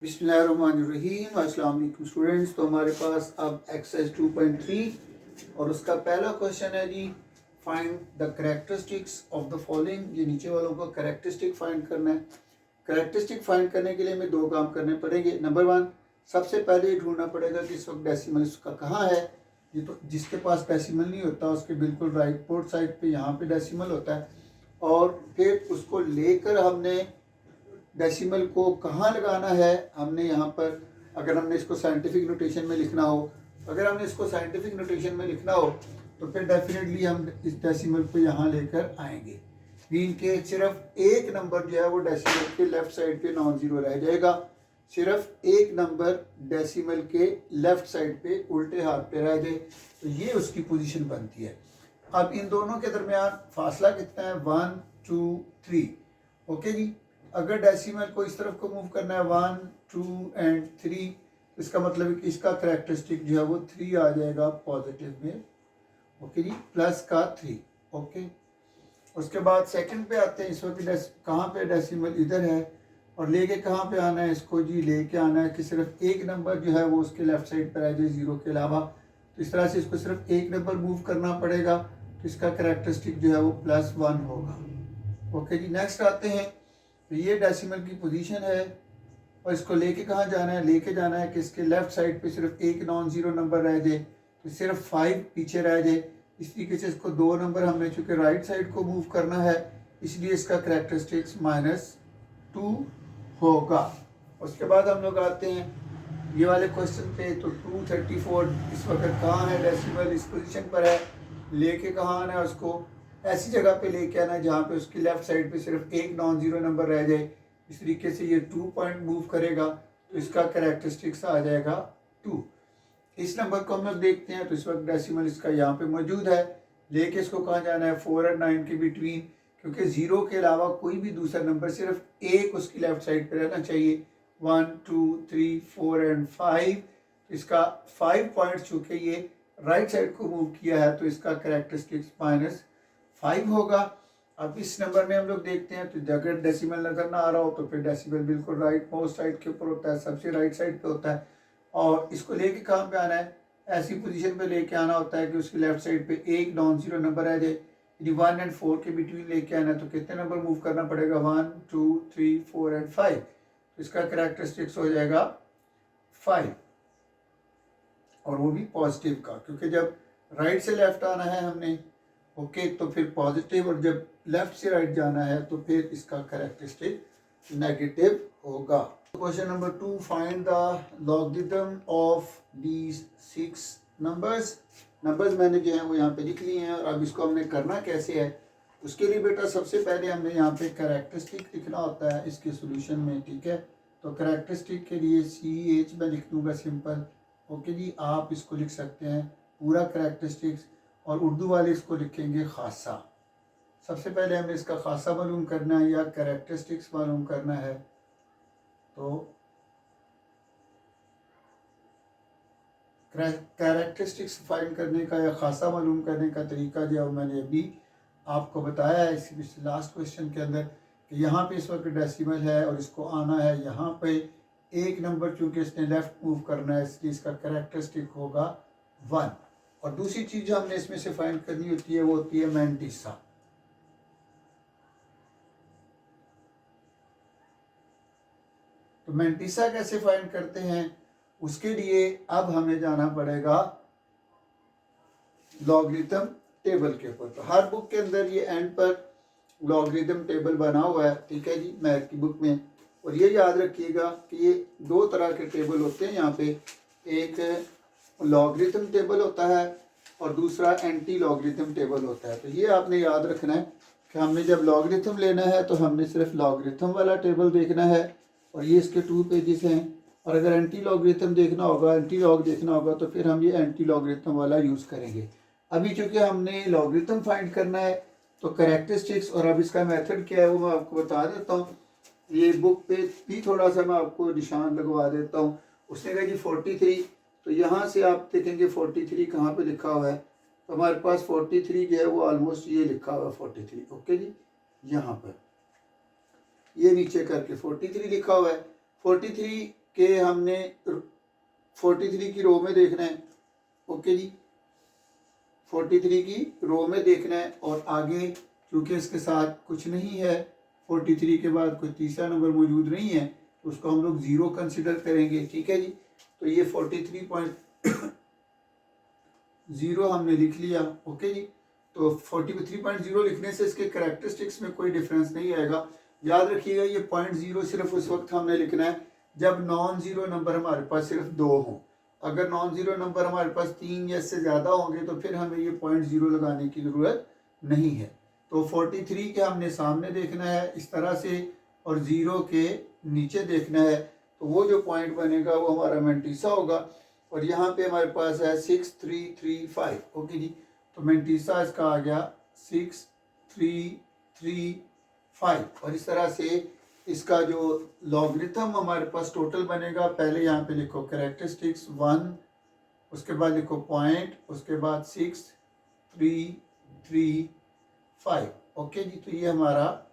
बिस्मिल्लाहिर्रहमानिर्रहीम। अस्सलाम वालेकुम स्टूडेंट्स। तो हमारे पास अब एक्सरसाइज 2.3 और उसका पहला क्वेश्चन है जी, find the characteristics of the following. ये नीचे वालों को कैरेक्टरिस्टिक फाइंड करना है। कैरेक्टरिस्टिक फाइंड करने के लिए हमें दो काम करने पड़ेंगे। नंबर वन, सबसे पहले ये ढूंढना पड़ेगा कि इस वक्त डेसिमल उसका कहाँ है। ये तो जिसके पास डेसिमल नहीं होता उसके बिल्कुल राइट बोर्ड साइड पे यहाँ पे डेसिमल होता है, और फिर उसको लेकर हमने डेसिमल को कहाँ लगाना है। हमने यहाँ पर अगर हमने इसको साइंटिफिक नोटेशन में लिखना हो, तो फिर डेफिनेटली हम इस डेसिमल को यहाँ लेकर आएंगे। मीन के सिर्फ एक नंबर जो है वो डेसिमल के लेफ्ट साइड पे नॉन जीरो रह जाएगा। सिर्फ एक नंबर डेसिमल के लेफ्ट साइड पे उल्टे हाथ पे रह जाए, तो ये उसकी पोजीशन बनती है। अब इन दोनों के दरमियान फासला कितना है? 1 2 3। ओके जी। अगर डेसिमल को इस तरफ को मूव करना है 1 2 एंड 3, इसका मतलब है कि इसका कैरेक्टरिस्टिक जो है वो 3 आ जाएगा पॉजिटिव में। ओके जी, प्लस का 3। ओके, उसके बाद सेकंड पे आते हैं। इस वक्त कहाँ पे डेसिमल इधर है, और लेके कहाँ पे आना है इसको जी? लेके आना है कि सिर्फ एक नंबर जो है वो उसके लेफ्ट साइड पर आ जाए जीरो के अलावा। तो इस तरह से इसको सिर्फ एक नंबर मूव करना पड़ेगा, तो इसका कैरेक्टरिस्टिक जो है वो +1 होगा। ओके जी, नेक्स्ट आते हैं। तो ये डेसिमल की पोजीशन है, और इसको लेके कहाँ जाना है? लेके जाना है कि इसके लेफ्ट साइड पे सिर्फ एक नॉन जीरो नंबर रह जाए, तो सिर्फ 5 पीछे रह जाए। इस तरीके से इसको दो नंबर हमने चूँकि राइट साइड को मूव करना है, इसलिए इसका कैरेक्टरिस्टिक्स -2 होगा। उसके बाद हम लोग आते हैं ये वाले क्वेश्चन पे। तो 234 इस वक्त कहाँ है? डेसिमल इस पोजीशन पर है। लेके कहाँ आना है? उसको ऐसी जगह पे लेके आना है जहाँ पे उसकी लेफ्ट साइड पे सिर्फ एक नॉन जीरो नंबर रह जाए। इस तरीके से ये 2 पॉइंट मूव करेगा, तो इसका कैरेक्टरिस्टिक्स आ जाएगा 2। इस नंबर को हम लोग देखते हैं। तो इस वक्त डेसिमल इसका यहाँ पे मौजूद है। लेके इसको कहाँ जाना है? 4 और 9 के बिटवीन, क्योंकि जीरो के अलावा कोई भी दूसरा नंबर सिर्फ एक उसकी लेफ्ट साइड पे रहना चाहिए। 1 2 3 4 एंड 5। इसका 5 पॉइंट चूँकि ये राइट साइड को मूव किया है, तो इसका कैरेक्टरिस्टिक्स -5 होगा। अब इस नंबर में हम लोग देखते हैं, तो अगर डेसिमल नजर ना आ रहा हो तो फिर डेसिमल बिल्कुल राइट मोस्ट साइड के ऊपर होता है, सबसे राइट साइड पे होता है। और इसको लेके कहाँ पे आना है? ऐसी पोजीशन पे लेके आना होता है कि उसकी लेफ्ट साइड पे एक नॉन जीरो नंबर आ जाए। यदि 1 एंड 4 के बिटवीन लेके आना है, तो कितने नंबर मूव करना पड़ेगा? 1 2 3 4 एंड 5। तो इसका कैरेक्टरिस्टिक्स हो जाएगा 5, और वो भी पॉजिटिव का, क्योंकि जब राइट से लेफ्ट आना है हमने, ओके, तो फिर पॉजिटिव, और जब लेफ्ट से राइट जाना है तो फिर इसका कैरेक्टरिस्टिक नेगेटिव होगा। Question number 2, find the logarithm of these 6 numbers. Numbers मैंने जो है वो यहाँ पे लिख लिए हैं, और अब इसको हमने करना कैसे है उसके लिए बेटा सबसे पहले हमने यहाँ पे कैरेक्टरिस्टिक लिखना होता है इसके सोल्यूशन में। ठीक है, तो कैरेक्टरिस्टिक के लिए CH मैं लिख दूंगा सिंपल। ओके जी, आप इसको लिख सकते हैं पूरा कैरेक्टरिस्टिक्स, और उर्दू वाले इसको लिखेंगे खासा। सबसे पहले हमें इसका खासा मालूम करना है या कैरेक्टरिस्टिक्स मालूम करना है। तो कैरेक्टरिस्टिक्स फाइंड करने का या खासा मालूम करने का तरीका जो है मैंने अभी आपको बताया है इसी लास्ट क्वेश्चन के अंदर, कि यहाँ पे इस वक्त डेसिमल है और इसको आना है यहाँ पे एक नंबर, चूँकि इसने लेफ्ट मूव करना है, इसलिए इसका कैरेक्टरिस्टिक होगा 1। और दूसरी चीज़ जो हमने इसमें से फाइंड करनी होती है वो होती है मैंटिसा। तो मैंटिसा कैसे फाइंड करते हैं? उसके लिए अब हमें जाना पड़ेगा लॉगरिथम टेबल के ऊपर। तो हर बुक के अंदर ये एंड पर लॉगरिथम टेबल बना हुआ है, ठीक है जी, मैथ की बुक में। और ये याद रखिएगा कि ये दो तरह के टेबल होते हैं यहाँ पे। एक लॉगरिथम टेबल होता है और दूसरा एंटी लॉगरिथम टेबल होता है। तो ये आपने याद रखना है कि हमने जब लॉगरिथम लेना है तो हमने सिर्फ लॉगरिथम वाला टेबल देखना है, और ये इसके 2 पेजेस हैं। और अगर एंटी लॉगरिथम देखना होगा, एंटी लॉग देखना होगा, तो फिर हम ये एंटी लॉगरिथम वाला यूज़ करेंगे। अभी चूँकि हमने लॉगरिथम फाइंड करना है, तो कैरेक्टरिस्टिक्स और अब इसका मेथड क्या है वो मैं आपको बता देता हूँ। ये बुक पे भी थोड़ा सा मैं आपको निशान लगवा देता हूँ। उसने कहा जी 43, तो यहाँ से आप देखेंगे 43 कहाँ पे लिखा हुआ है। तो हमारे पास 43 जो है वो ऑलमोस्ट ये लिखा हुआ है 43। ओके जी, यहाँ पर ये नीचे करके 43 लिखा हुआ है। 43 कि हमने 43 की रो में देखना है। ओके जी, 43 की रो में देखना है और आगे क्योंकि इसके साथ कुछ नहीं है, 43 के बाद कोई तीसरा नंबर मौजूद नहीं है, तो उसको हम लोग 0 कंसिडर करेंगे। ठीक है जी, तो ये 43.0 हमने लिख लिया। ओके जी, तो 43.0 लिखने से इसके कैरेक्टरिस्टिक्स में कोई डिफरेंस नहीं आएगा। याद रखिएगा ये 0.0 सिर्फ उस वक्त हमने लिखना है जब नॉन ज़ीरो नंबर हमारे पास सिर्फ 2 हों। अगर नॉन ज़ीरो नंबर हमारे पास 3 या इससे ज़्यादा होंगे तो फिर हमें ये 0.0 लगाने की ज़रूरत नहीं है। तो 43 के हमने सामने देखना है इस तरह से और 0 के नीचे देखना है, तो वो जो पॉइंट बनेगा वो हमारा मेंटीसा होगा। और यहाँ पे हमारे पास है 6335। ओके जी, तो मेंटीसा इसका आ गया 6335। और इस तरह से इसका जो लॉगरिथम हमारे पास टोटल बनेगा, पहले यहाँ पे लिखो कैरेक्टरिस्टिक्स 1, उसके बाद लिखो पॉइंट, उसके बाद 6335। ओके जी, तो ये हमारा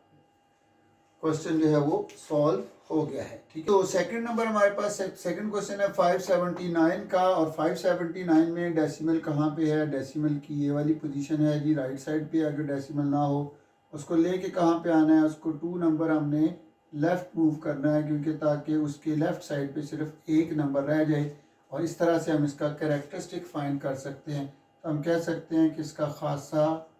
क्वेश्चन जो है वो सॉल्व हो गया है। ठीक है, तो सेकंड नंबर हमारे पास सेकंड क्वेश्चन है 579 का। और 579 में डेसिमल कहाँ पे है? डेसिमल की ये वाली पोजीशन है जी, राइट साइड पे। अगर डेसिमल ना हो उसको लेके कहाँ पे आना है? उसको 2 नंबर हमने लेफ़्ट मूव करना है, क्योंकि ताकि उसके लेफ़्ट साइड पे सिर्फ एक नंबर रह जाए। और इस तरह से हम इसका कैरेक्टरिस्टिक फाइंड कर सकते हैं। तो हम कह सकते हैं कि इसका खासा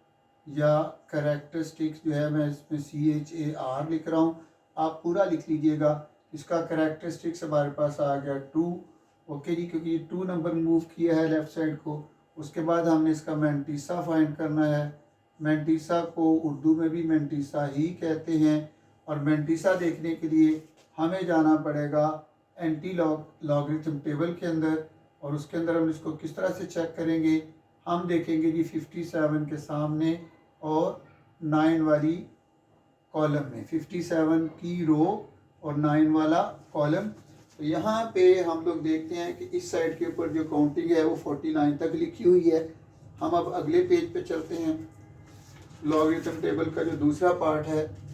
या कैरेक्टरिस्टिक्स जो है, मैं इसमें CHAR लिख रहा हूँ, आप पूरा लिख लीजिएगा। इसका कैरेक्टरिस्टिक्स हमारे पास आ गया 2। ओके जी, क्योंकि ये 2 नंबर मूव किया है लेफ़्ट साइड को। उसके बाद हमने इसका मेंटीसा फाइंड करना है। मेंटीसा को उर्दू में भी मेंटीसा ही कहते हैं। और मेंटीसा देखने के लिए हमें जाना पड़ेगा एंटी लॉगरिथम टेबल के अंदर। और उसके अंदर हम इसको किस तरह से चेक करेंगे? हम देखेंगे जी 57 के सामने और 9 वाली कॉलम में, 57 की रो और 9 वाला कॉलम। तो यहाँ पे हम लोग देखते हैं कि इस साइड के ऊपर जो काउंटिंग है वो 49 तक लिखी हुई है। हम अब अगले पेज पे चलते हैं, लॉगरिथम टेबल का जो दूसरा पार्ट है।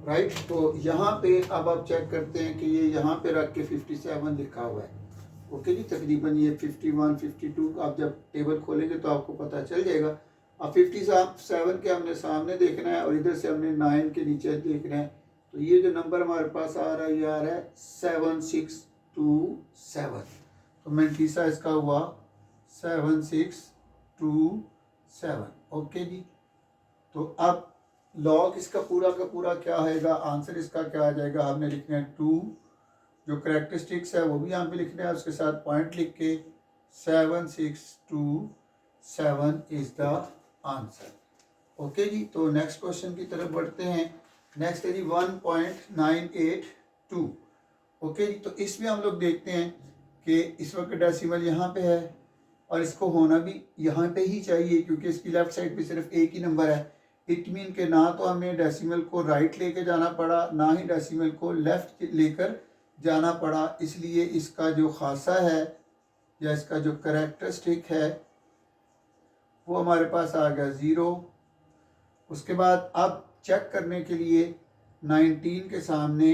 राइट, तो यहाँ पे अब आप चेक करते हैं कि ये यहाँ पे रख के 57 लिखा हुआ है। ओके जी, तकरीबन ये 51 52 आप जब टेबल खोलेंगे तो आपको पता चल जाएगा। अब 57 के हमने सामने देखना है और इधर से हमने 9 के नीचे देखना है। तो ये जो नंबर हमारे पास आ रहा है ये आ रहा है 7627। तो मेंटीसा इसका हुआ 7627। ओके जी, तो अब लॉग इसका पूरा का पूरा क्या आएगा? आंसर इसका क्या आ जाएगा? हमने लिखना है 2, जो कैरेक्टरिस्टिक्स है वो भी यहाँ पे लिखना है, उसके साथ पॉइंट लिख के 7627 इज द आंसर। ओके जी, तो नेक्स्ट क्वेश्चन की तरफ बढ़ते हैं। नेक्स्ट है जी 1.982। ओके जी, तो इसमें हम लोग देखते हैं कि इस वक्त डेसिमल यहाँ पे है और इसको होना भी यहाँ पे ही चाहिए, क्योंकि इसकी लेफ्ट साइड पे सिर्फ एक ही नंबर है। इट मीन के ना तो हमें डेसिमल को राइट लेके जाना पड़ा, ना ही डेसिमल को लेफ्ट लेकर जाना पड़ा। इसलिए इसका जो खासा है या इसका जो कैरेक्टरिस्टिक है वो हमारे पास आ गया 0। उसके बाद अब चेक करने के लिए 19 के सामने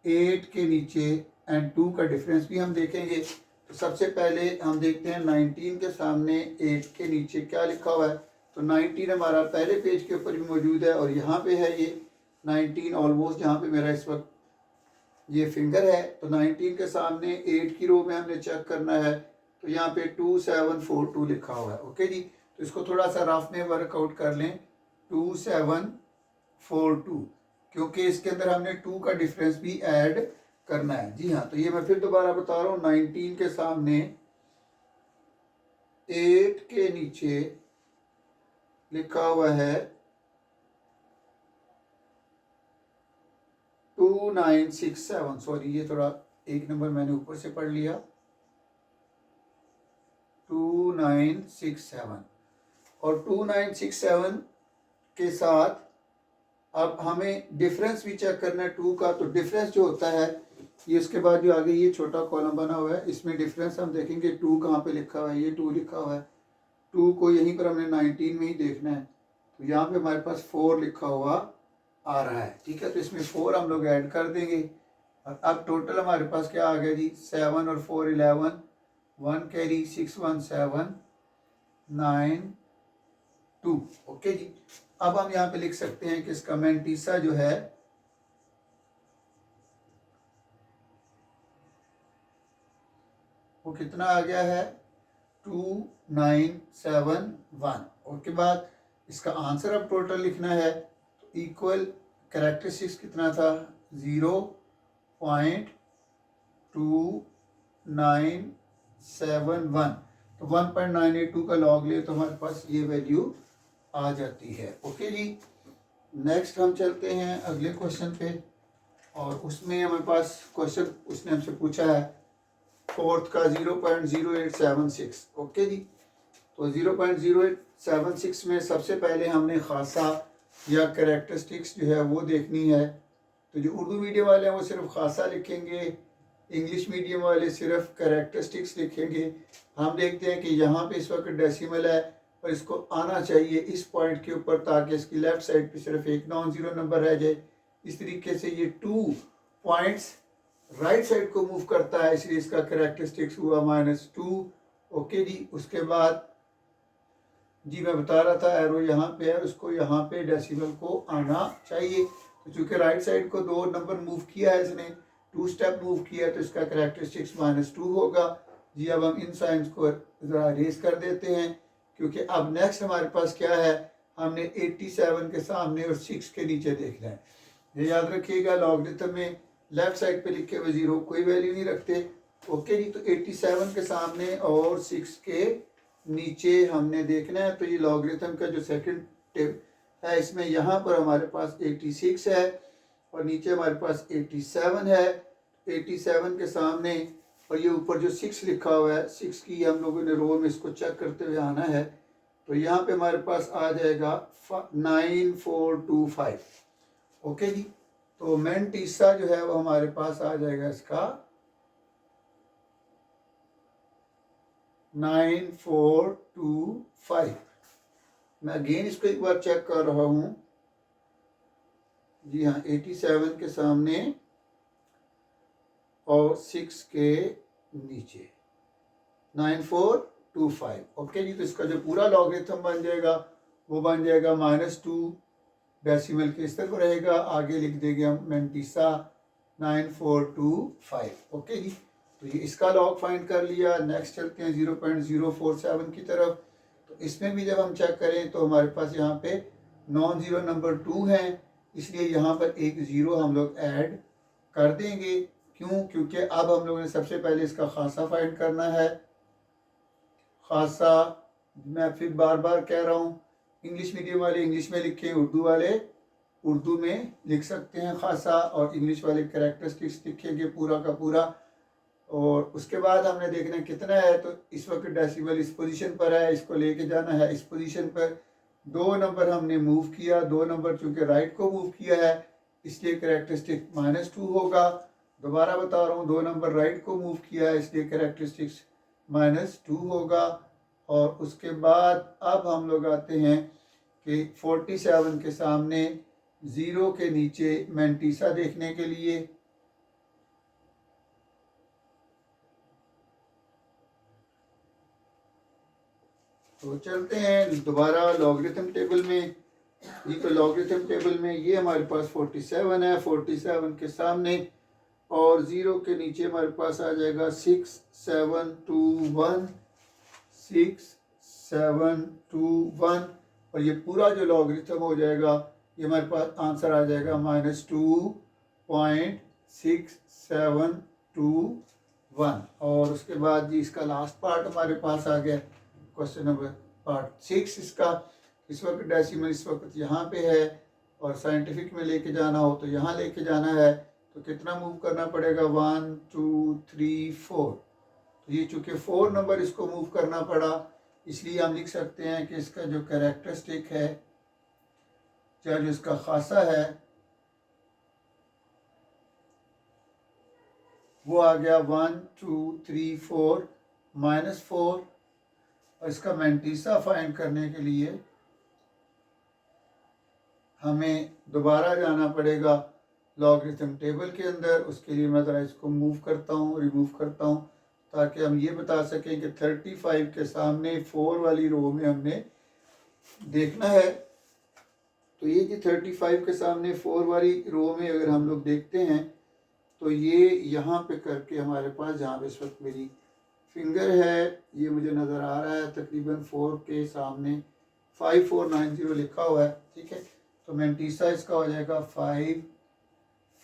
8 के नीचे एंड 2 का डिफरेंस भी हम देखेंगे। तो सबसे पहले हम देखते हैं 19 के सामने 8 के नीचे क्या लिखा हुआ है। तो 19 हमारा पहले पेज के ऊपर भी मौजूद है और यहाँ पे है ये 19 ऑलमोस्ट, जहाँ पे मेरा इस वक्त ये फिंगर है। तो 19 के सामने 8 की रो में हमने चेक करना है। तो यहाँ पे 2742 लिखा हुआ है। ओके जी, तो इसको थोड़ा सा रफ में वर्कआउट कर लें, 2742, क्योंकि इसके अंदर हमने 2 का डिफरेंस भी ऐड करना है। जी हाँ, तो ये मैं फिर दोबारा बता रहा हूँ, 19 के सामने 8 के नीचे लिखा हुआ है 2967। सॉरी, ये थोड़ा एक नंबर मैंने ऊपर से पढ़ लिया, 2967। और 2967 के साथ अब हमें डिफरेंस भी चेक करना है 2 का। तो डिफरेंस जो होता है ये, उसके बाद जो आगे ये छोटा कॉलम बना हुआ है, इसमें डिफरेंस हम देखेंगे 2 कहाँ पे लिखा हुआ है। ये 2 लिखा हुआ है, 2 को यहीं पर हमने 19 में ही देखना है। तो यहाँ पे हमारे पास 4 लिखा हुआ आ रहा है, ठीक है। तो इसमें 4 हम लोग ऐड कर देंगे और अब टोटल हमारे पास क्या आ गया जी, 7 और 4 11, 1 कैरी 6 1 7 9 2। ओके जी, अब हम यहाँ पे लिख सकते हैं कि इसका मैंटीसा जो है वो कितना आ गया है, 2971। उसके बाद इसका आंसर अब टोटल लिखना है, तो इक्वल कैरेक्टरिस्टिक्स कितना था, 0.2971। तो 1.982 का लॉग ले तो हमारे पास ये वैल्यू आ जाती है। ओके जी, नेक्स्ट हम चलते हैं अगले क्वेश्चन पे और उसमें हमारे पास क्वेश्चन उसने हमसे पूछा है फोर्थ का 0.0876। ओके जी, तो 0.0876 में सबसे पहले हमने खासा या कैरेक्टरिस्टिक्स जो है वो देखनी है। तो जो उर्दू मीडियम वाले हैं वो सिर्फ खासा लिखेंगे, इंग्लिश मीडियम वाले सिर्फ कैरेक्टरिस्टिक्स लिखेंगे। हम देखते हैं कि यहाँ पे इस वक्त डेसिमल है और इसको आना चाहिए इस पॉइंट के ऊपर ताकि इसकी लेफ्ट साइड पे सिर्फ एक नॉन जीरो नंबर रह जाए। इस तरीके से ये 2 पॉइंट्स राइट साइड को मूव करता है, इसलिए इसका कैरेक्टरिस्टिक्स हुआ -2। ओके जी, उसके बाद जी मैं बता रहा था एरो यहाँ पे है, उसको यहाँ पे डेसिमल को आना चाहिए। तो चूंकि राइट साइड को 2 नंबर मूव किया है इसने, 2 स्टेप मूव किया है, तो इसका कैरेक्टरिस्टिक्स -2 होगा। जी अब हम इन साइंस को ज़रा रेस कर देते हैं क्योंकि अब नेक्स्ट हमारे पास क्या है, हमने 87 के सामने और 6 के नीचे देखना है। ये याद रखिएगा, लॉगरिथम में लेफ्ट साइड पे लिखे हुए 0 कोई वैल्यू नहीं रखते। ओके जी, तो 87 के सामने और 6 के नीचे हमने देखना है। तो ये लॉगरिथम का जो सेकंड टिप है इसमें यहाँ पर हमारे पास 86 है और नीचे हमारे पास 87 है। 87 के सामने और ये ऊपर जो 6 लिखा हुआ है, 6 की हम लोगों ने रो में इसको चेक करते हुए आना है। तो यहाँ पे हमारे पास आ जाएगा 9425। ओके जी, तो मैंटीसा जो है वो हमारे पास आ जाएगा इसका 9425। मैं अगेन इसको एक बार चेक कर रहा हूँ। जी हाँ, 87 के सामने और 6 के नीचे 9425। ओके जी, तो इसका जो पूरा लॉगरिथम बन जाएगा वो बन जाएगा -2 डेसिमल के इस तरफ रहेगा, आगे लिख देंगे हम मैंटीसा 9425। ओके जी, तो ये इसका लॉग फाइंड कर लिया। नेक्स्ट चलते हैं 0.047 की तरफ। तो इसमें भी जब हम चेक करें तो हमारे पास यहाँ पे नॉन जीरो नंबर 2 है, इसलिए यहाँ पर एक 0 हम लोग ऐड कर देंगे। क्यों? क्योंकि अब हम लोगों ने सबसे पहले इसका खासा फाइंड करना है। खासा, मैं फिर बार बार कह रहा हूँ, इंग्लिश मीडियम वाले इंग्लिश में लिखें, उर्दू वाले उर्दू में लिख सकते हैं खासा, और इंग्लिश वाले कैरेक्टरिस्टिक्स लिखेंगे पूरा का पूरा। और उसके बाद हमने देखना है कितना है। तो इस वक्त डेसिमल इस पोजीशन पर है, इसको लेके जाना है इस पोजीशन पर। 2 नंबर हमने मूव किया, 2 नंबर चूंकि राइट को मूव किया है इसलिए कैरेक्टरिस्टिक -2 होगा। दोबारा बता रहा हूँ, 2 नंबर राइट को मूव किया है इसलिए कैरेक्टरिस्टिक्स -2 होगा। और उसके बाद अब हम लोग आते हैं कि 47 के सामने 0 के नीचे मैंटीसा देखने के लिए। तो चलते हैं दोबारा लॉगरिथम टेबल में। ये तो लॉगरिथम टेबल में ये हमारे पास 47 है, 47 के सामने और 0 के नीचे हमारे पास आ जाएगा 6 7 2 1, 6 7 2 1, और ये पूरा जो लॉगरिथम हो जाएगा ये हमारे पास आंसर आ जाएगा -2.6721। और उसके बाद जी इसका लास्ट पार्ट हमारे पास आ गया, क्वेश्चन नंबर पार्ट 6 इसका। इस वक्त डेसिमल इस वक्त यहाँ पे है और साइंटिफिक में लेके जाना हो तो यहाँ लेके जाना है। तो कितना मूव करना पड़ेगा, 1 2 3 4। तो ये चूँकि 4 नंबर इसको मूव करना पड़ा, इसलिए हम लिख सकते हैं कि इसका जो कैरेक्टरिस्टिक है या जो इसका खासा है वो आ गया 1 2 3 4 -4। और इसका मैंटीसा फाइंड करने के लिए हमें दोबारा जाना पड़ेगा लॉगरिथम टेबल के अंदर। उसके लिए मैं ज़रा इसको मूव करता हूँ, रिमूव करता हूँ, ताकि हम ये बता सकें कि 35 के सामने 4 वाली रो में हमने देखना है। तो ये जी 35 के सामने 4 वाली रो में अगर हम लोग देखते हैं तो ये यहाँ पे करके हमारे पास, जहाँ पे इस वक्त मेरी फिंगर है, ये मुझे नज़र आ रहा है तकरीबन 4 के सामने 5490 लिखा हुआ है। ठीक है, तो मेंटीसा इसका हो जाएगा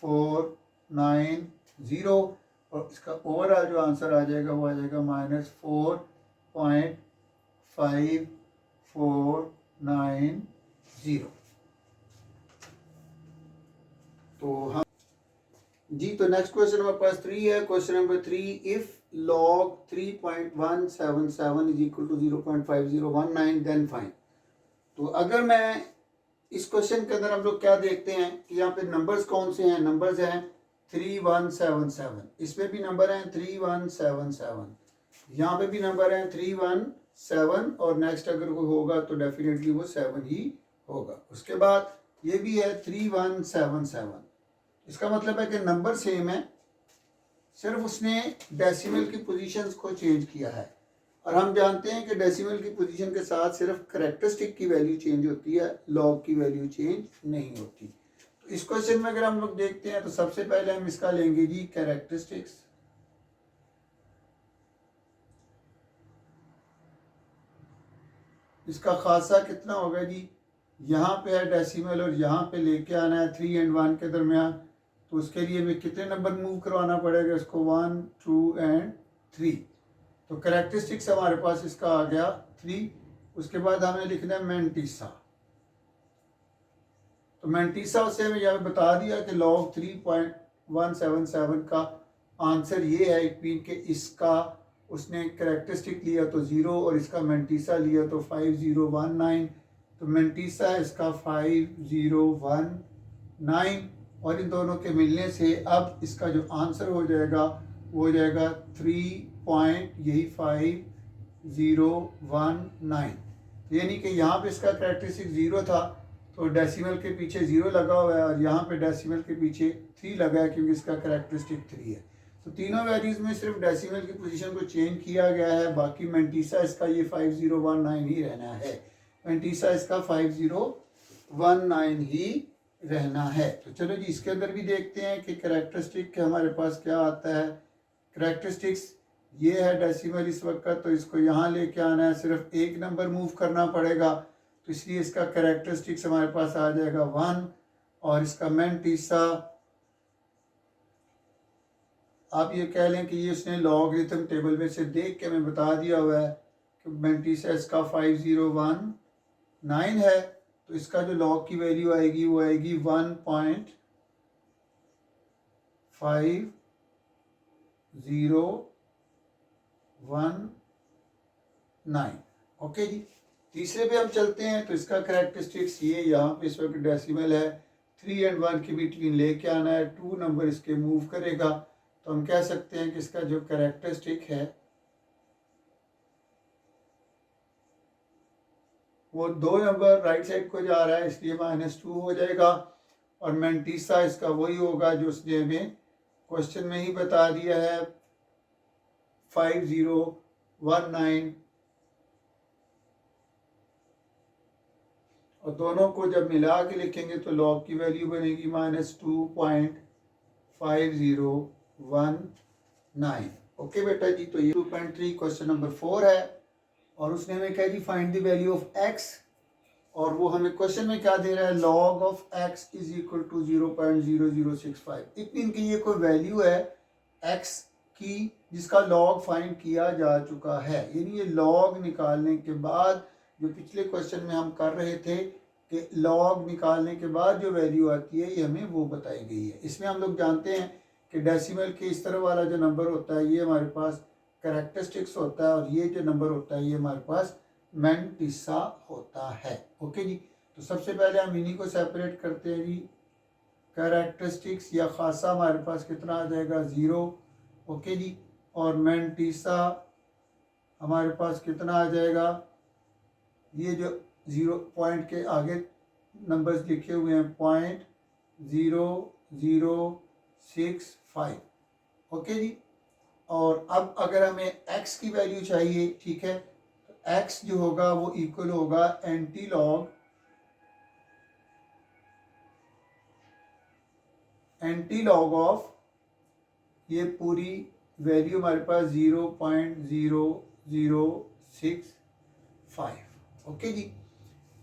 5490 और इसका ओवरऑल जो आंसर आ जाएगा वो आ जाएगा -4.5490। तो हम जी, तो नेक्स्ट क्वेश्चन हमारे पास 3 है। Question number 3, if log 3.177 is equal to 0.5019 then find. तो अगर मैं इस क्वेश्चन के अंदर हम लोग क्या देखते हैं कि यहाँ पे नंबर्स कौन से हैं, नंबर्स हैं 3177, इसमें भी नंबर हैं 3177, यहाँ पे भी नंबर हैं 317 और नेक्स्ट अगर कोई होगा तो डेफिनेटली वो 7 ही होगा। उसके बाद ये भी है 3177, इसका मतलब है कि नंबर सेम है, सिर्फ उसने डेसिमल की पोजीशंस को चेंज किया है। और हम जानते हैं कि डेसिमल की पोजीशन के साथ सिर्फ करैक्टरिस्टिक की वैल्यू चेंज होती है, लॉग की वैल्यू चेंज नहीं होती। तो इस क्वेश्चन में अगर हम लोग देखते हैं तो सबसे पहले हम इसका लेंगे जी कैरेक्टरिस्टिक्स। इसका खासा कितना होगा जी, यहाँ पे है डेसिमल और यहाँ पे लेके आना है 3 और 1 के दरमियान, तो उसके लिए हमें कितने नंबर मूव करवाना पड़ेगा, इसको 1, 2 और 3। तो कैरेक्टरिस्टिक्स हमारे पास इसका आ गया 3। उसके बाद हमें लिखना है मेंटीसा। तो मेंटीसा से हमें यहाँ बता दिया कि log 3.177 का आंसर ये है, एक मीन के इसका उसने कैरेक्टरिस्टिक लिया तो 0 और इसका मेंटीसा लिया तो 5019। तो मेंटीसा इसका 5019 और इन दोनों के मिलने से अब इसका जो आंसर हो जाएगा वो हो जाएगा 3.5019। यानी कि यहाँ पे इसका कैरेक्टरिस्टिक 0 था तो डेसिमल के पीछे 0 लगा हुआ है और यहाँ पे डेसिमल के पीछे 3 लगा है क्योंकि इसका कैरेक्टरिस्टिक 3 है। तो तीनों वैल्यूज़ में सिर्फ डेसिमल की पोजीशन को चेंज किया गया है, बाकी मेंटीसा इसका ये 5019 ही रहना है। मेंटीसा इसका 5019 ही रहना है। तो चलो जी इसके अंदर भी देखते हैं कि कैरेक्टरिस्टिक के हमारे पास क्या आता है। कैरेक्टरिस्टिक्स ये है डेसिमल इस वक्त, तो इसको यहाँ लेके आना है, सिर्फ एक नंबर मूव करना पड़ेगा, तो इसलिए इसका कैरेक्टरिस्टिक्स हमारे पास आ जाएगा 1 और इसका मेंटीसा आप ये कह लें कि ये उसने लॉगरिथम टेबल में से देख के हमें बता दिया हुआ है कि मेंटीसा इसका 5019 है, तो इसका जो लॉग की वैल्यू आएगी वो आएगी 1.5019। ओके जी, तीसरे पे हम चलते हैं। तो इसका कैरेक्टरिस्टिक्स ये यहाँ पे इस वक्त डेसिमल है, 3 और 1 के बिटवीन लेके आना है, 2 नंबर इसके मूव करेगा, तो हम कह सकते हैं कि इसका जो कैरेक्टरिस्टिक है वो 2 नंबर राइट साइड को जा रहा है, इसलिए -2 हो जाएगा। और मेंटीसा इसका वही होगा जो उसने हमें क्वेश्चन में ही बता दिया है, 5019। और दोनों को जब मिला के लिखेंगे तो लॉग की वैल्यू बनेगी -2.5019। ओके बेटा जी, तो ये 2.3 क्वेश्चन नंबर 4 है और उसने हमें कहा जी find the value of x, और वो हमें क्वेश्चन में क्या दे रहा है, log of x is equal to 0.0065। It mean कि ये कोई वैल्यू है x की जिसका log फाइंड किया जा चुका है। यानी ये log निकालने के बाद, जो पिछले क्वेश्चन में हम कर रहे थे कि log निकालने के बाद जो वैल्यू आती है ये हमें वो बताई गई है। इसमें हम लोग जानते हैं कि डेसिमल के इस तरह वाला जो नंबर होता है ये हमारे पास कैरेक्टरिस्टिक्स होता है और ये जो नंबर होता है ये हमारे पास मेंटीसा होता है। ओके जी, तो सबसे पहले हम इन्हीं को सेपरेट करते हैं जी। कैरेक्टरिस्टिक्स या खासा हमारे पास कितना आ जाएगा 0। ओके जी, और मेंटीसा हमारे पास कितना आ जाएगा, ये जो 0 पॉइंट के आगे नंबर्स लिखे हुए हैं 0.0065। ओके जी। और अब अगर हमें x की वैल्यू चाहिए, ठीक है, तो x जो होगा वो इक्वल होगा एंटी लॉग ऑफ ये पूरी वैल्यू हमारे पास 0.0065। ओके जी।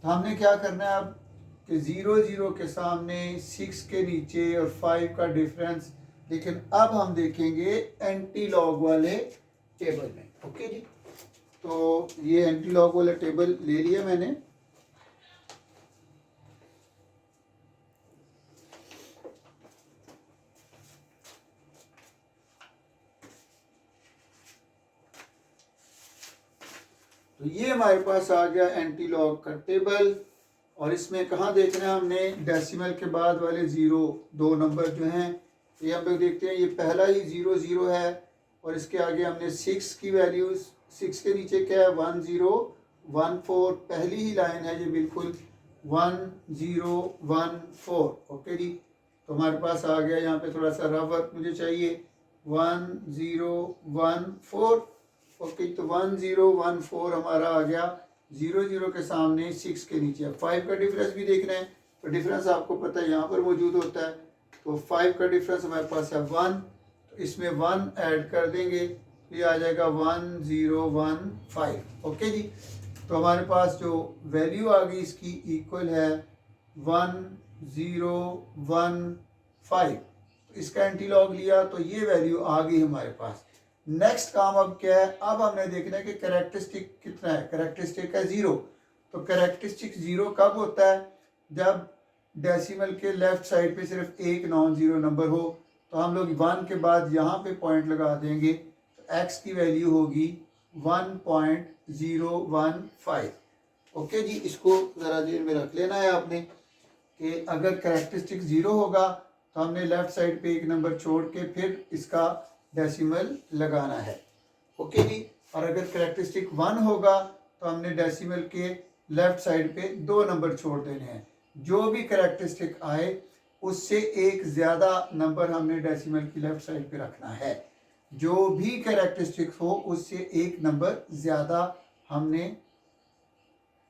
तो हमने क्या करना है अब कि 0 के सामने 6 के नीचे और 5 का डिफरेंस, लेकिन अब हम देखेंगे एंटी लॉग वाले टेबल में। ओके जी। तो ये एंटी लॉग वाला टेबल ले लिया मैंने। तो ये हमारे पास आ गया एंटी लॉग का टेबल। और इसमें कहाँ देखना है हमने, डेसिमल के बाद वाले 2 नंबर जो हैं ये हम लोग देखते हैं। ये पहला ही 0 है और इसके आगे हमने 6 की वैल्यूज, 6 के नीचे क्या है 1014, पहली ही लाइन है ये बिल्कुल 1014। ओके जी। तो हमारे पास आ गया, यहाँ पे थोड़ा सा रफ वर्क मुझे चाहिए, 1014। ओके, तो 1014 हमारा आ गया 0 के सामने 6 के नीचे। 5 का डिफरेंस भी देखना है, तो डिफरेंस आपको पता है यहाँ पर मौजूद होता है। तो 5 का डिफरेंस हमारे पास है 1, तो इसमें 1 ऐड कर देंगे तो ये आ जाएगा 1015। ओके जी। तो हमारे पास जो वैल्यू आ गई इसकी इक्वल है 1015। तो इसका एंटीलॉग लिया तो ये वैल्यू आ गई हमारे पास। नेक्स्ट काम अब क्या है, अब हमने देखना है कि कैरेक्टरिस्टिक कितना है। कैरेक्टरिस्टिक है 0। तो कैरेक्टरिस्टिक 0 कब होता है, जब डेसिमल के लेफ्ट साइड पे सिर्फ एक नॉन जीरो नंबर हो। तो हम लोग 1 के बाद यहाँ पे पॉइंट लगा देंगे, तो x की वैल्यू होगी 1.015। ओके जी, इसको ज़रा जेल में रख लेना है आपने कि अगर कैरेक्टरिस्टिक 0 होगा तो हमने लेफ्ट साइड पे एक नंबर छोड़ के फिर इसका डेसिमल लगाना है। ओके जी। और अगर कैरेक्टरिस्टिक 1 होगा तो हमने डेसिमल के लेफ्ट साइड पे 2 नंबर छोड़ देने हैं। जो भी कैरेक्टरिस्टिक आए उससे एक ज़्यादा नंबर हमने डेसिमल की लेफ्ट साइड पे रखना है। जो भी कैरेक्टरिस्टिक हो उससे एक नंबर ज़्यादा हमने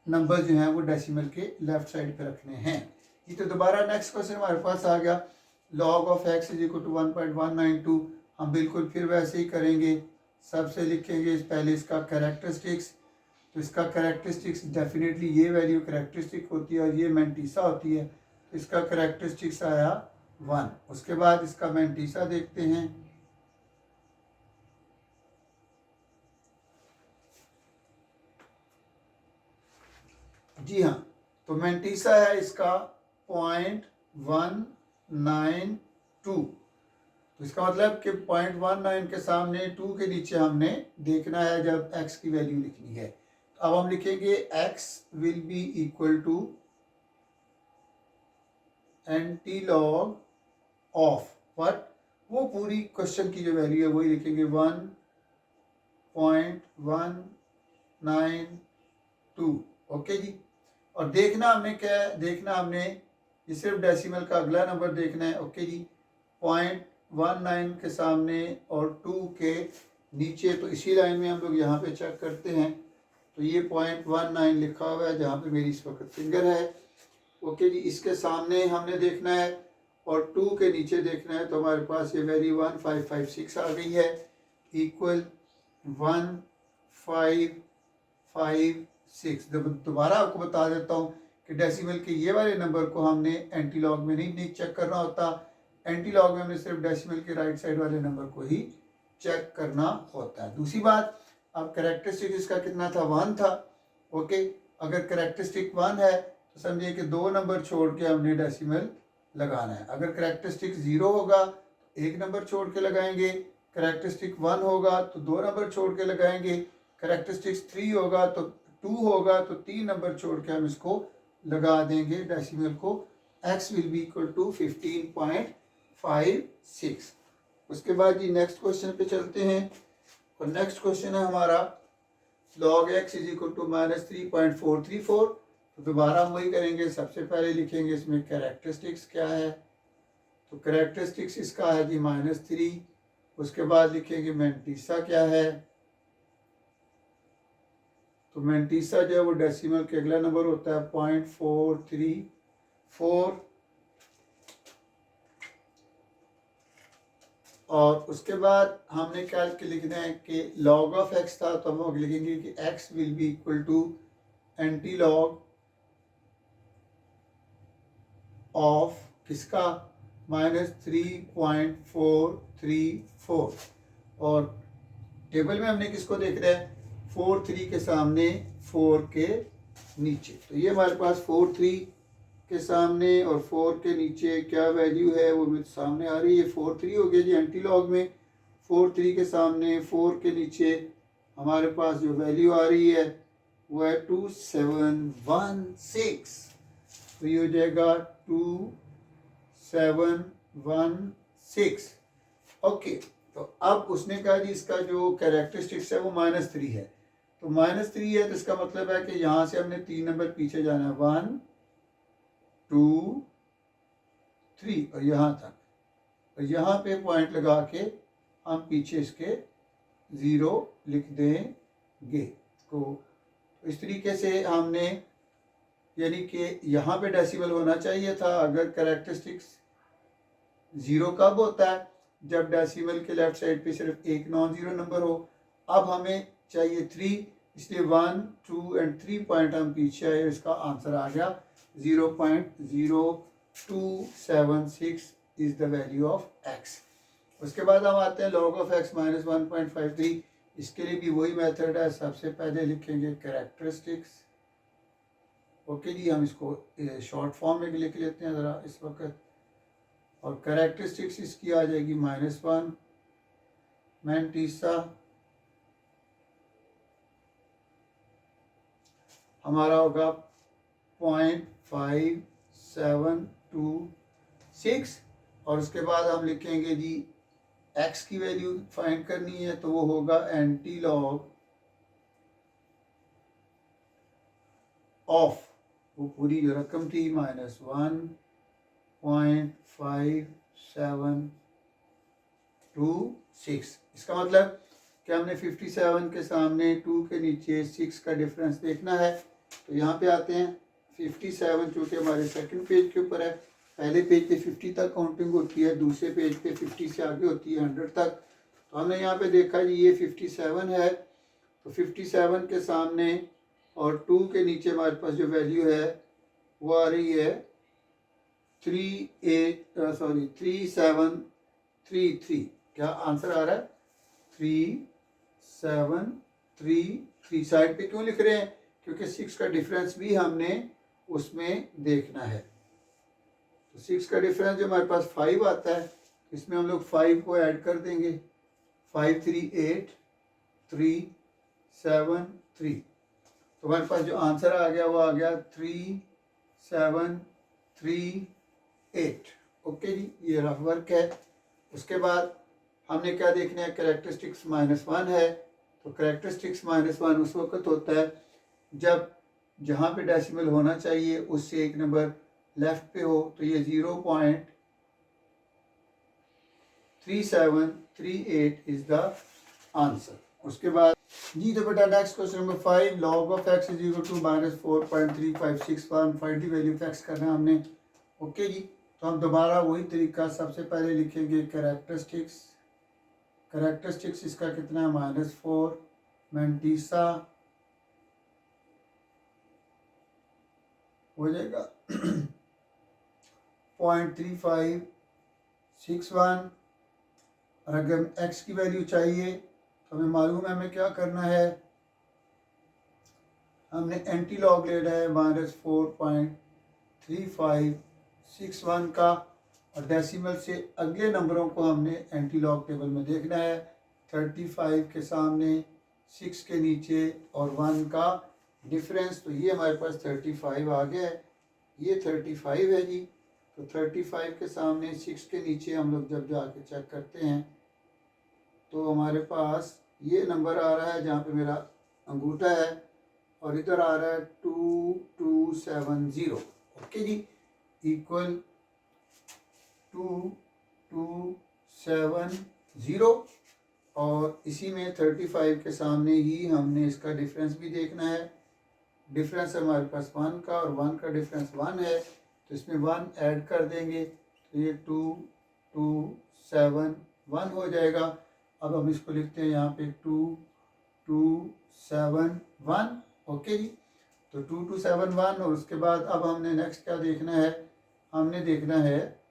नंबर जो हैं वो डेसिमल के लेफ्ट साइड पे रखने हैं। ये तो दोबारा नेक्स्ट क्वेश्चन हमारे पास आ गया, log of x is equal to 1.192। हम बिल्कुल फिर वैसे ही करेंगे, सबसे लिखेंगे पहले इसका कैरेक्टरिस्टिक्स। तो इसका कैरेक्टरिस्टिक्स डेफिनेटली ये वैल्यू कैरेक्टरिस्टिक होती है और ये मैंटीसा होती है। तो इसका कैरेक्टरिस्टिक्स आया 1। उसके बाद इसका मैंटीसा देखते हैं। जी हाँ, तो मैंटीसा है इसका 0.192। तो इसका मतलब कि 0.19 के सामने 2 के नीचे हमने देखना है जब x की वैल्यू लिखनी है। तो अब हम लिखेंगे x will be equal to antilog of what, वो पूरी क्वेश्चन की जो वैल्यू है वही लिखेंगे 1.192। ओके जी। और देखना हमने क्या है, देखना हमने ये सिर्फ डेसिमल का अगला नंबर देखना है। ओके जी। 0.19 के सामने और 2 के नीचे, तो इसी लाइन में हम लोग यहाँ पे चेक करते हैं। तो ये 0.19 लिखा हुआ है जहाँ पे मेरी इस वक्त फिंगर है। ओके जी, इसके सामने हमने देखना है और 2 के नीचे देखना है। तो हमारे पास ये वैल्यू 1556 आ गई है, इक्वल 1556। दोबारा आपको बता देता हूँ कि डेसिमल के ये वाले नंबर को हमने एंटीलॉग में नहीं चेक करना होता। एंटीलॉग में हमने सिर्फ डेसिमल के राइट साइड वाले नंबर को ही चेक करना होता है। दूसरी बात, अब कैरेक्टरिस्टिक इसका कितना था, 1 था। ओके, अगर कैरेक्टरिस्टिक 1 है तो समझिए कि 2 नंबर छोड़ के हमने डेसिमल लगाना है। अगर कैरेक्टरिस्टिक 0 होगा तो 1 नंबर छोड़ के लगाएंगे, कैरेक्टरिस्टिक 1 होगा तो 2 नंबर छोड़ के लगाएंगे, कैरेक्टरिस्टिक 3 होगा तो 2 होगा तो 3 नंबर छोड़ के हम इसको लगा देंगे डेसिमल को। x will be equal to 15.56। उसके बाद जी नेक्स्ट क्वेश्चन पे चलते हैं। और नेक्स्ट क्वेश्चन है हमारा log x is equal to -3.434। तो दोबारा हम वही करेंगे, सबसे पहले लिखेंगे इसमें कैरेक्टरिस्टिक्स क्या है। तो कैरेक्टरिस्टिक्स इसका है जी -3। उसके बाद लिखेंगे मैंटीसा क्या है। तो मैंटीसा जो है वो डेसिमल के अगला नंबर होता है 0.434। और उसके बाद हमने क्या लिखना है कि log ऑफ x था, तो हम लिखेंगे कि x will be equal to anti log of किसका -3.434। और टेबल में हमने किसको देख रहे हैं 4 3 के सामने 4 के नीचे। तो ये हमारे पास 4 3 के सामने और 4 के नीचे क्या वैल्यू है वो मेरे सामने आ रही है। 4 3 हो गया जी एंटी लॉग में। 4 3 के सामने 4 के नीचे हमारे पास जो वैल्यू आ रही है वो है 2716। तो ये हो जाएगा 2716। ओके, तो अब उसने कहा जी इसका जो कैरेक्टरिस्टिक्स है वो -3 है। तो -3 है तो इसका मतलब है कि यहाँ से हमने 3 नंबर पीछे जाना है, 1 2 3 और यहाँ तक। और यहाँ पे पॉइंट लगा के हम पीछे इसके 0 लिख देंगे। तो इस तरीके से हमने, यानी कि यहाँ पे डेसिमल होना चाहिए था। अगर कैरेक्टरिस्टिक्स 0 कब होता है जब डेसिमल के लेफ्ट साइड पे सिर्फ एक नॉन जीरो नंबर हो। अब हमें चाहिए 3, इसलिए 1 2 एंड 3 पॉइंट हम पीछे आए, इसका आंसर आ गया 0.0276 is the value of x। उसके बाद हम आते हैं log ऑफ x -1.53। इसके लिए भी वही मेथड है, सबसे पहले लिखेंगे कैरेक्टरिस्टिक्स। ओके जी, हम इसको शॉर्ट फॉर्म में लिख लेते हैं ज़रा इस वक्त। और कैरेक्टरिस्टिक्स इसकी आ जाएगी -1 मैंटीसा हमारा होगा 0.5726। और उसके बाद हम लिखेंगे जी x की वैल्यू फाइंड करनी है, तो वो होगा एंटी लॉग ऑफ वो पूरी जो रकम थी -1.5726। इसका मतलब कि हमने 57 के सामने 2 के नीचे 6 का डिफरेंस देखना है। तो यहाँ पे आते हैं 57, चूँकि हमारे सेकंड पेज के ऊपर है। पहले पेज पे 50 तक काउंटिंग होती है, दूसरे पेज पे 50 से आगे होती है 100 तक। तो हमने यहाँ पे देखा जी ये 57 है, तो 57 के सामने और 2 के नीचे हमारे पास जो वैल्यू है वो आ रही है 3733। क्या आंसर आ रहा है 3733। साइड पे क्यों लिख रहे हैं, क्योंकि 6 का डिफरेंस भी हमने उसमें देखना है। तो 6 का डिफरेंस जो हमारे पास 5 आता है, इसमें हम लोग 5 को ऐड कर देंगे। 5 3 8 3 7 3। तो हमारे पास जो आंसर आ गया वो आ गया 3738। ओके जी, ये रफ वर्क है। उसके बाद हमने क्या देखना है, कैरेक्टरिस्टिक्स -1 है। तो कैरेक्टरिस्टिक्स -1 उस वक्त होता है जब जहाँ पे डेसिमल होना चाहिए उससे एक नंबर लेफ्ट पे हो। तो ये 0.3738 इज द आंसर। उसके बाद जी तो बेटा next question number 5, log of x is equal to -4.3561। Find the value of x करना है हमने। ओके जी, तो हम दोबारा वही तरीका, सबसे पहले लिखेंगे कैरेक्टरिस्टिक्स। कैरेक्टरिस्टिक्स इसका कितना है -4 मैंटीसा हो जाएगा 0.3561। और अगर x की वैल्यू चाहिए तो हमें मालूम है हमें क्या करना है, हमने एंटी लॉग लेना है -4.3561 का। और डेसिमल से अगले नंबरों को हमने एंटी लॉग टेबल में देखना है। 35 के सामने 6 के नीचे और 1 का डिफरेंस। तो ये हमारे पास 35 आ गया है, ये 35 है जी। तो 35 के सामने 6 के नीचे हम लोग जब जाके चेक करते हैं तो हमारे पास ये नंबर आ रहा है जहाँ पे मेरा अंगूठा है। और इधर आ रहा है 2270। ओके जी, इक्वल 2270। और इसी में 35 के सामने ही हमने इसका डिफरेंस भी देखना है। डिफरेंस हमारे पास 1 का और 1 का डिफरेंस 1 है, तो इसमें 1 ऐड कर देंगे तो ये 2271 हो जाएगा। अब हम इसको लिखते हैं यहाँ पे 2271। ओके जी, तो 2271। और उसके बाद अब हमने नेक्स्ट क्या देखना है, हमने देखना है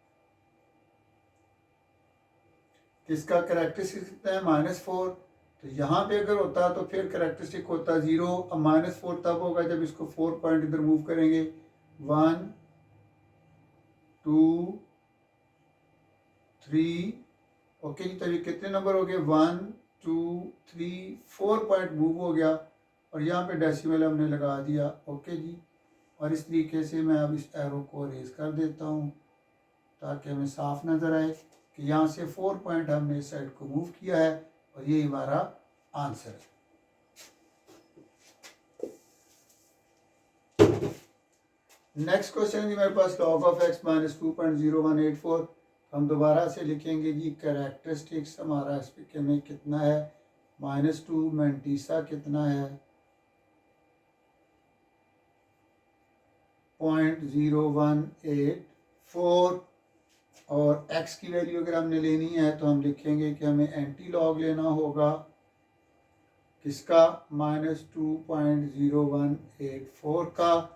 किसका करेक्टरिस्टिक कितना है, -4। तो यहाँ पे अगर होता तो फिर करेक्टरिस्टिक होता 0। अब -4 तब होगा जब इसको 4 पॉइंट इधर मूव करेंगे। 1 2 3। ओके जी, तब ये कितने नंबर हो गए, 1 2 3 4 पॉइंट मूव हो गया और यहाँ पे डेसिमल हमने लगा दिया। ओके जी, और इस तरीके से मैं अब इस एरो को रेज कर देता हूँ ताकि हमें साफ नज़र आए कि यहाँ से 4 पॉइंट हमने इस साइड को मूव किया है और ये हमारा आंसर है। नेक्स्ट क्वेश्चन जी मेरे पास log of x माइनस 2.0184। हम दोबारा से लिखेंगे जी कैरेक्टरिस्टिक्स हमारा इस में कितना है, -2 मैंटीसा कितना है 0.0184। और x की वैल्यू अगर हमने लेनी है तो हम लिखेंगे कि हमें एंटी लॉग लेना होगा किसका, -2.0184 का।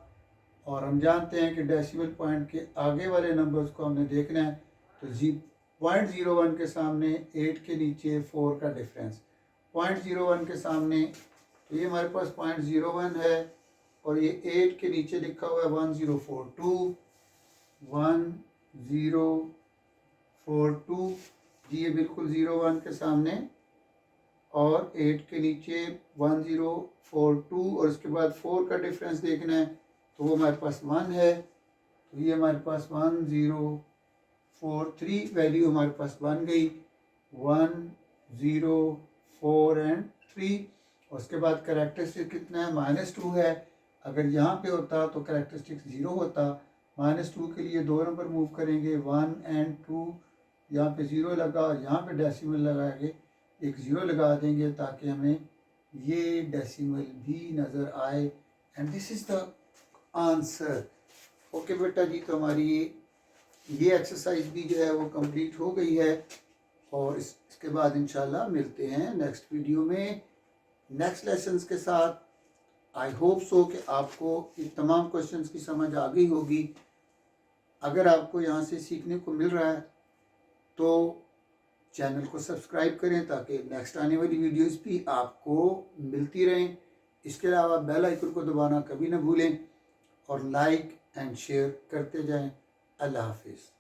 और हम जानते हैं कि डेसिमल पॉइंट के आगे वाले नंबर्स को हमने देखना है, तो 0.01 के सामने 8 के नीचे 4 का डिफरेंस, 0.01 के सामने, तो ये हमारे पास 0.01 है और ये 8 के नीचे लिखा हुआ है 1042 1042 जी, ये बिल्कुल 01 के सामने और 8 के नीचे 1042 और उसके बाद 4 का डिफरेंस देखना है तो वो हमारे पास 1 है, तो ये हमारे पास 1043 वैल्यू हमारे पास बन गई 1 0 4 एंड 3। और उसके बाद करेक्टरिस्टिक कितना है, -2 है। अगर यहाँ पे होता तो करेक्टरिस्टिक 0 होता। -2 के लिए 2 नंबर मूव करेंगे 1 एंड 2, यहाँ पे 0 लगा और यहाँ पे डेसिमल लगा के एक 0 लगा देंगे ताकि हमें ये डेसिमल भी नज़र आए and this is the answer. Okay बेटा जी, तो हमारी ये एक्सरसाइज भी जो है वो कंप्लीट हो गई है और इसके बाद इंशाल्लाह मिलते हैं नेक्स्ट वीडियो में नेक्स्ट लेसन्स के साथ। आई होप सो कि आपको इन तमाम क्वेश्चंस की समझ आ गई होगी। अगर आपको यहाँ से सीखने को मिल रहा है तो चैनल को सब्सक्राइब करें ताकि नेक्स्ट आने वाली वीडियोस भी आपको मिलती रहें। इसके अलावा बेल आइकन को दबाना कभी ना भूलें और लाइक एंड शेयर करते जाएं। अल्लाह हाफिज़।